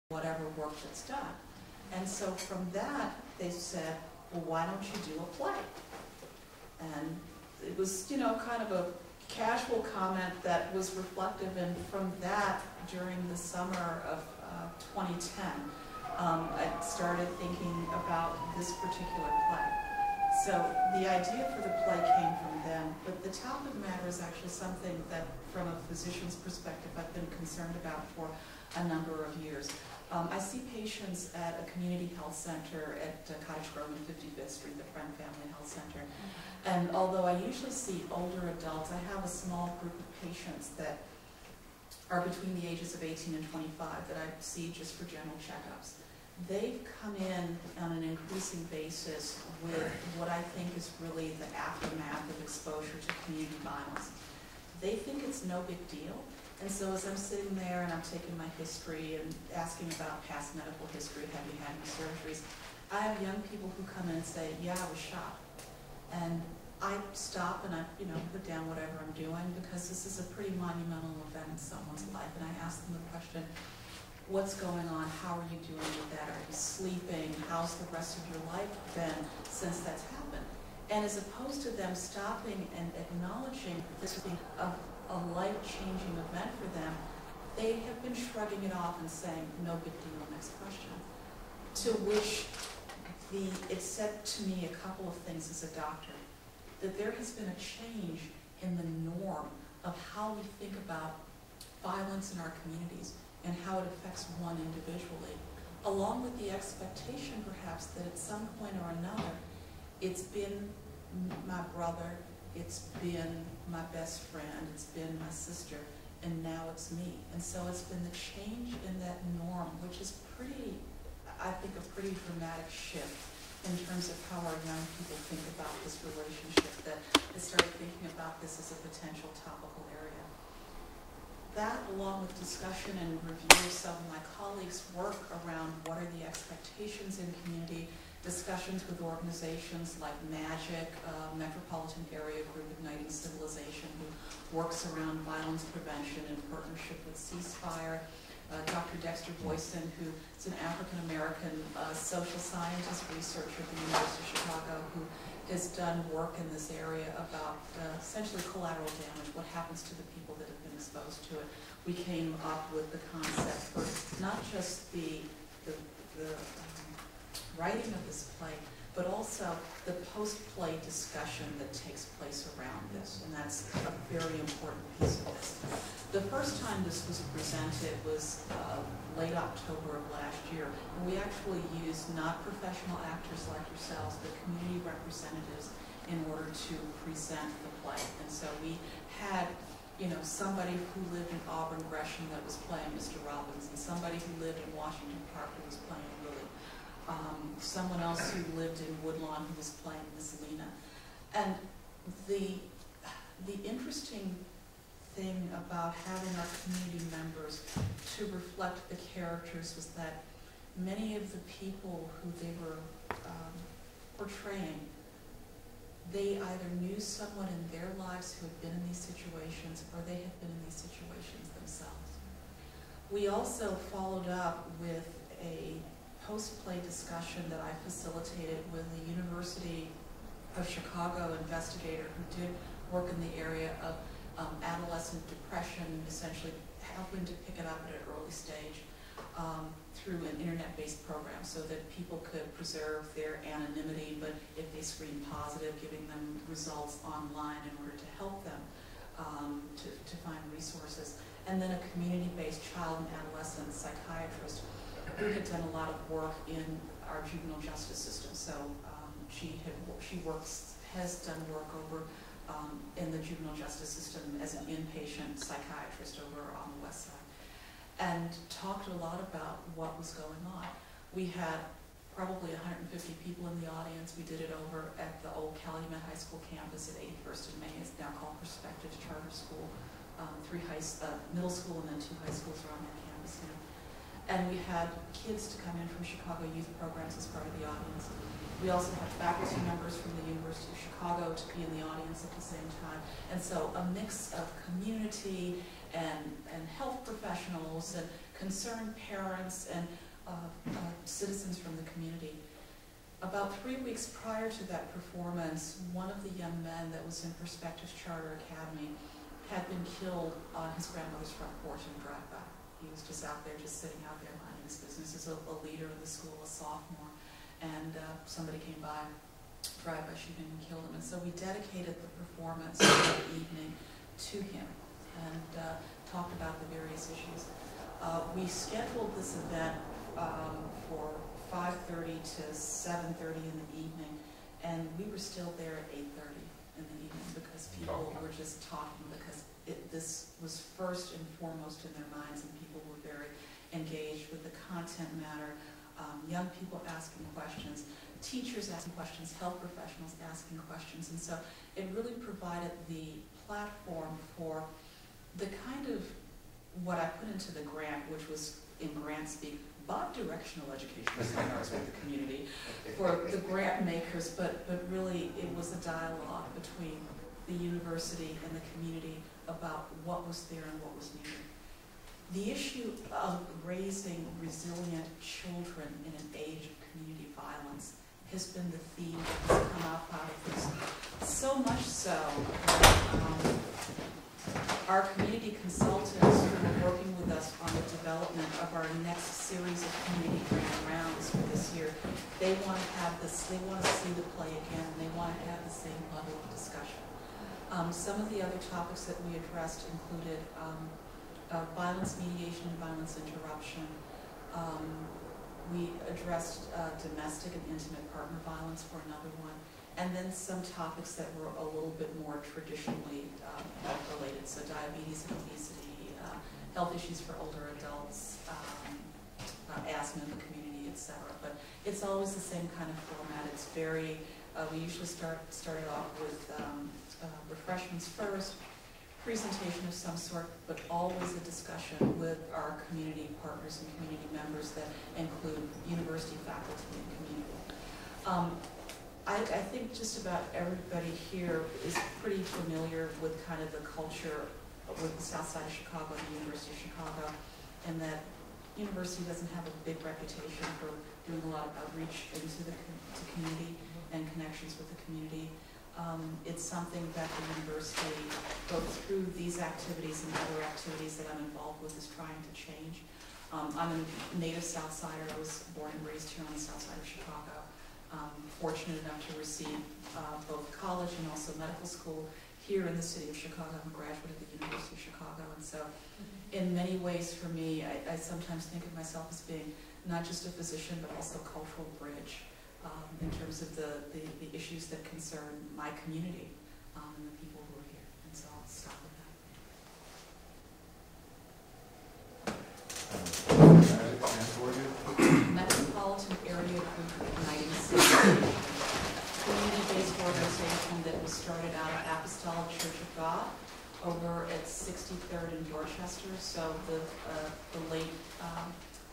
whatever work that's done. And so from that, they said, well, why don't you do a play? And it was, you know, kind of a casual comment that was reflective, and from that, during the summer of 2010, I started thinking about this particular play. So the idea for the play came from then, but the topic matter is actually something that, from a physician's perspective, I've been concerned about for a number of years. I see patients at a community health center at Cottage Grove and 55th Street, the Friend Family Health Center. And although I usually see older adults, I have a small group of patients that are between the ages of 18 and 25 that I see just for general checkups. They've come in on an increasing basis with what I think is really the aftermath of exposure to community violence. They think it's no big deal. And so as I'm sitting there and I'm taking my history and asking about past medical history, have you had any surgeries, I have young people who come in and say, yeah, I was shot. And I stop and I, you know, put down whatever I'm doing, because this is a pretty monumental event in someone's life. And I ask them the question, what's going on? How are you doing with that? Are you sleeping? How's the rest of your life been since that's happened? And as opposed to them stopping and acknowledging this being a life-changing event for them, they have been shrugging it off and saying, no big deal, next question. To which it said to me a couple of things as a doctor, that there has been a change in the norm of how we think about violence in our communities and how it affects one individually, along with the expectation perhaps that at some point or another, it's been my brother, it's been my best friend, it's been my sister, and now it's me. And so it's been the change in that norm, which is pretty, I think, a pretty dramatic shift in terms of how our young people think about this relationship, that they started thinking about this as a potential topical area. That, along with discussion and review of some of my colleagues' work around what are the expectations in community, discussions with organizations like MAGIC, Metropolitan Area Group Igniting Civilization, who works around violence prevention in partnership with Ceasefire, Dr. Dexter Boyson, who is an African-American social scientist researcher at the University of Chicago, who has done work in this area about essentially collateral damage, what happens to the people that have been exposed to it. We came up with the concept for not just the writing of this play, but also the post-play discussion that takes place around this, and that's a very important piece of this. The first time this was presented was late October of last year, and we actually used not professional actors like yourselves, but community representatives in order to present the play. And so we had, you know, somebody who lived in Auburn Gresham that was playing Mr. Robbins, and somebody who lived in Washington Park who was playing Willie. Someone else who lived in Woodlawn who was playing Miss Lena. And the interesting thing about having our community members to reflect the characters was that many of the people who they were portraying, they either knew someone in their lives who had been in these situations, or they had been in these situations themselves. We also followed up with a post-play discussion that I facilitated with the University of Chicago investigator who did work in the area of adolescent depression, essentially helping to pick it up at an early stage through an internet-based program so that people could preserve their anonymity, but if they screen positive, giving them results online in order to help them to find resources. And then a community-based child and adolescent psychiatrist who had done a lot of work in our juvenile justice system. So has done work over in the juvenile justice system as an inpatient psychiatrist over on the West Side, and talked a lot about what was going on. We had probably 150 people in the audience. We did it over at the old Calumet High School campus at 81st and May. It's now called Perspective Charter School. 3 middle school and then 2 high schools are on that campus now. And we had kids to come in from Chicago youth programs as part of the audience. We also had faculty members from the University of Chicago to be in the audience at the same time. And so a mix of community and health professionals and concerned parents and citizens from the community. About 3 weeks prior to that performance, one of the young men that was in Perspectives Charter Academy had been killed on his grandmother's front porch in a drive-by. He was just out there, just sitting out there minding his business as a leader in the school, a sophomore, and somebody came by, drive-by shooting, and killed him. And so we dedicated the performance that evening to him and talked about the various issues. We scheduled this event for 5:30 to 7:30 in the evening, and we were still there at 8:30 in the evening because people were just talking, because this was first and foremost in their minds, and people were very engaged with the content matter. Young people asking questions, teachers asking questions, health professionals asking questions, and so it really provided the platform for the kind of what I put into the grant, which was in grant speak, bi-directional educational seminars with the community for the grant makers, but really it was a dialogue between the university and the community about what was there and what was needed. The issue of raising resilient children in an age of community violence has been the theme that has come out of this. So much so that our community consultants who are working with us on the development of our next series of community grant rounds for this year, they want to have this, they want to see the play again, and they want to have the same level of discussion. Some of the other topics that we addressed included violence mediation and violence interruption. We addressed domestic and intimate partner violence for another one, and then some topics that were a little bit more traditionally related, so diabetes and obesity, health issues for older adults, asthma in the community, etc. But it's always the same kind of format. It's very, we usually started off with refreshments first, presentation of some sort, but always a discussion with our community partners and community members that include university faculty and community. I think just about everybody here is pretty familiar with kind of the culture with the South Side of Chicago, the University of Chicago, and that university doesn't have a big reputation for doing a lot of outreach into the community and connections with the community. It's something that the university, both through these activities and other activities that I'm involved with, is trying to change. I'm a native South Sider. I was born and raised here on the South Side of Chicago. Fortunate enough to receive both college and also medical school here in the city of Chicago. I'm a graduate of the University of Chicago, and so in many ways for me, I sometimes think of myself as being not just a physician, but also a cultural bridge in terms of the issues that concern my community and the people who are here. And so I'll stop with that. Metropolitan Area Group Uniting Cities, community-based organization that was started out of Apostolic Church of God over at 63rd in Dorchester. So the late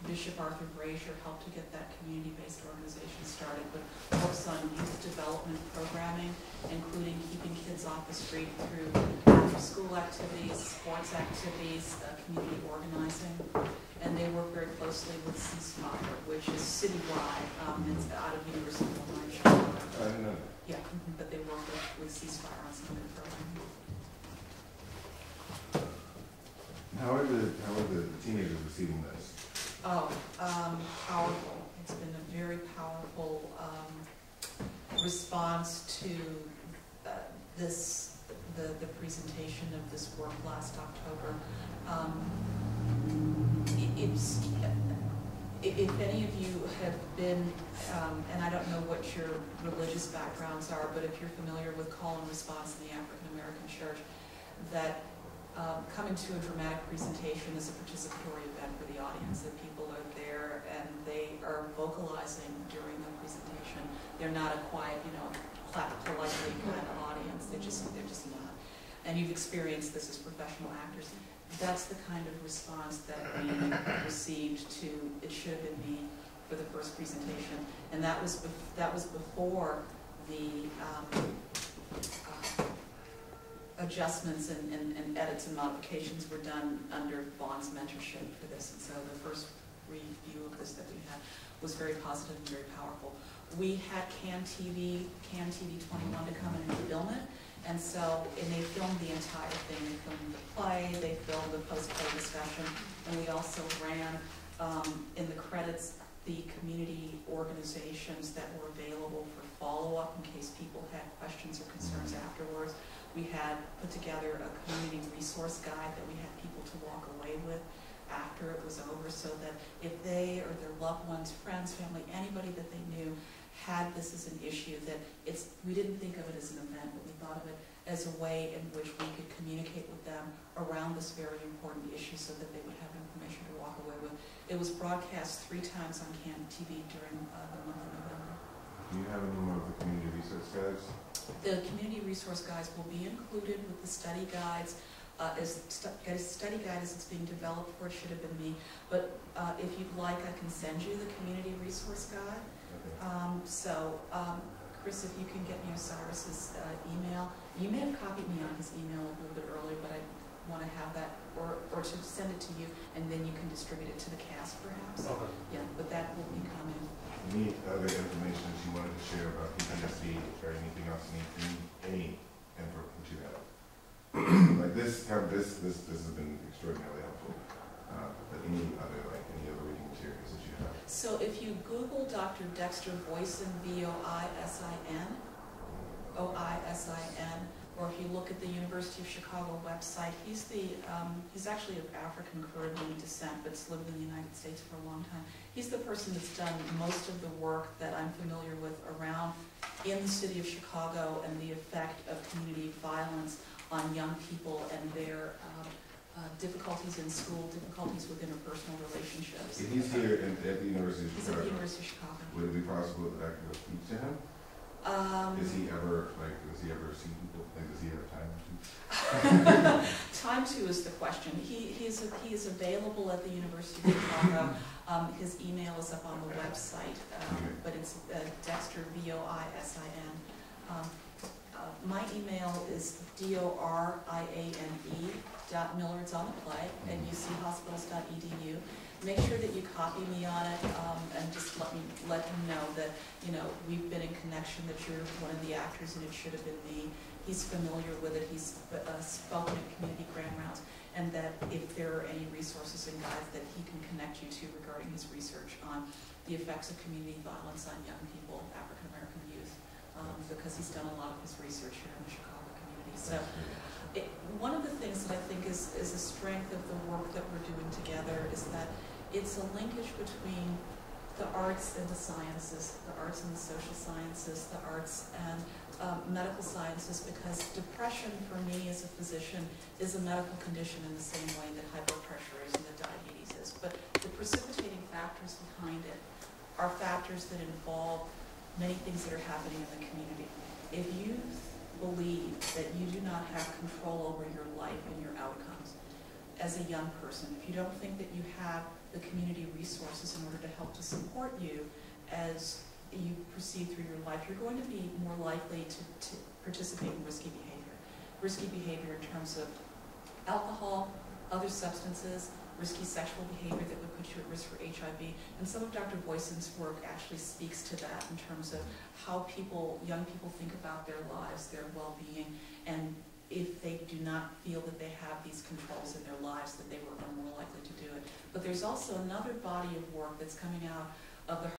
Bishop Arthur Brazier helped to get that community-based organization started, but works on youth development programming, including keeping kids off the street through after-school activities, sports activities, community organizing, and they work very closely with Ceasefire, which is citywide. It's out of University of Illinois Chicago. I didn't know. Yeah, but they work with Ceasefire on some of the programming. How are the teenagers receiving this? Oh, powerful. It's been a very powerful response to the presentation of this work last October. If any of you have been, and I don't know what your religious backgrounds are, but if you're familiar with call and response in the African American church, that coming to a dramatic presentation is a participatory event for the audience, that people are there and they are vocalizing during the presentation. They're not a quiet, clap politely kind of audience. They're just not. And you've experienced this as professional actors. That's the kind of response that we received to It Should Have Been Me for the first presentation, and that was before the adjustments and edits and modifications were done under Vaughn's mentorship for this. And so the first review of this that we had was very positive and very powerful. We had Can TV 21 to come in and film it. And so, and they filmed the entire thing. They filmed the play, they filmed the post-play discussion, and we also ran in the credits the community organizations that were available for follow-up in case people had questions or concerns afterwards. We had put together a community resource guide that we had people to walk away with after it was over, so that if they or their loved ones, friends, family, anybody that they knew had this as an issue, that we didn't think of it as an event, but we thought of it as a way in which we could communicate with them around this very important issue so that they would have information to walk away with. It was broadcast 3 times on Can TV during the month of November. Do you have any more of the community resource guides? The community resource guides will be included with the study guides. Study guide as it's being developed for it should have been me, but if you'd like, I can send you the community resource guide. Okay. Chris, if you can get me Osiris's email. You may have copied me on his email a little bit earlier, but I want to have that, or to send it to you, and then you can distribute it to the cast, perhaps. Okay. Yeah, but that will be coming. Any other information that you wanted to share about PTSD or anything else you need, any info that you have? Like this has been extraordinarily helpful. But any other reading materials that you have? So if you Google Dr. Dexter Voisin, V-O-I-S-I-N, O-I-S-I-N, or if you look at the University of Chicago website, he's actually of African Caribbean descent, but's lived in the United States for a long time. He's the person that's done most of the work that I'm familiar with around in the city of Chicago and the effect of community violence on young people and their difficulties in school, difficulties with interpersonal relationships. If he's here at the University of Chicago. He's at the University of Chicago. Would it be possible that I could go speak to him? Does he ever see people? Like, does he have time to? Time to is the question. He is available at the University of Chicago. His email is up on the website, but it's Dexter, V-O-I-S-I-N. My email is DORIANE.Miller, it's on the play, at uchospitals.edu. Make sure that you copy me on it, and just let him know that, we've been in connection, that you're one of the actors and it should have been me. He's familiar with it, he's spoken at community grand rounds, and that if there are any resources and guides that he can connect you to regarding his research on the effects of community violence on young people, African American youth. Because he's done a lot of his research here in the Chicago community. So one of the things that I think is a strength of the work that we're doing together is that it's a linkage between the arts and the sciences, the arts and the social sciences, the arts and medical sciences, because depression for me as a physician is a medical condition in the same way that high blood pressure is and that diabetes is. But the precipitating factors behind it are factors that involve many things that are happening in the community. If you believe that you do not have control over your life and your outcomes as a young person, if you don't think that you have the community resources in order to help to support you as you proceed through your life, you're going to be more likely to participate in risky behavior. Risky behavior in terms of alcohol, other substances, risky sexual behavior that would put you at risk for HIV. And some of Dr. Voisin's work actually speaks to that in terms of how young people think about their lives, their well-being, and if they do not feel that they have these controls in their lives, that they are more likely to do it. But there's also another body of work that's coming out of the